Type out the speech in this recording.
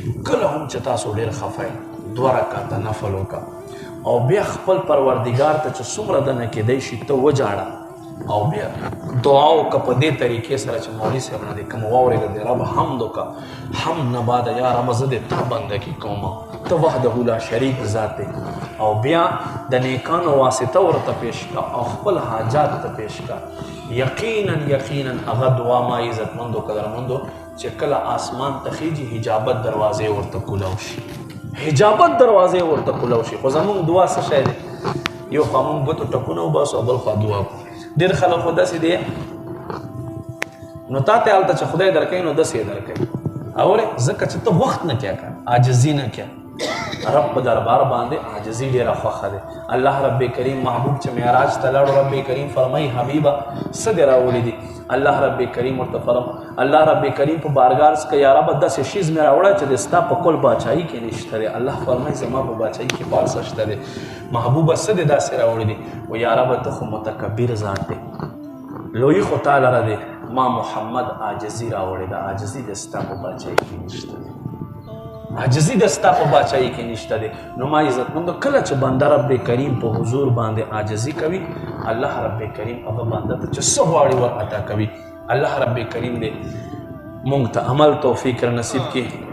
کله هم چې تاسو ډېر خفه یې 2 رکعته نفل وکړه او بیا خپل پروردګار ته چې څومره دنه کېدی شي ته وجاړه او بیا دعا وکړه په دې طریقې سره چې مولوي صاحب نه دې کوم واورېده د رب حمد وکړه حمد نه بعد یا رب زه دې تا بندګي کوم ته وحده لا شریک ذات دی او بیا د نیکانو واسطه ورته پیش کړه او خپل حاجات ته پیش کړه یقینا هغه دعا ما عزتمندو قدرمندو چې کله آسمان ته خیجي حجابت دروازې ورته کولاو شي حجابت دروازې ورته کولاو شي خو زمونږ دعا څه شی دی یو خوا مونږ بتو ټکونه وباسو او بل خوا دعا کوو ډېر خلک خو داسې دی نو تا ته هلته چې خدای درکوي نو داسې یې درکوي اورې ځکه چې ته وخت نه کیا که عاجزي نه کیا رب په دربار باندې عاجزي ډېره خوښه دی الله رب کریم محبوب چې معراج ته لاړو رب کریم فرمایي حبیبه څه دې راوړي دي الله رب کریم ورته الله رب کریم په بارګار کې یا رب داسې شیز مې راوړی چې د ستا په کل باچایي کې نشته دی الله فرمایي زما په باچایي کې بار څه شته دی محبوبه څه دې داسې راوړي دي و یا رب ته خو متکبر ذات دی لوی خو تا لره دی ما محمد عاجزي راوړې ده عاجزي د ستا په باچایي کې نشته دی عاجزي د ستا په باچایي کې نشته دی نو ما عزتمندو کله چې بنده رب کریم په حضور باندې عاجزي کوي الله رب کریم هغه بنده ته چې څه غواړي ور عطا کوي الله رب کریم دې موږ ته عمل توفیق نصیب کړي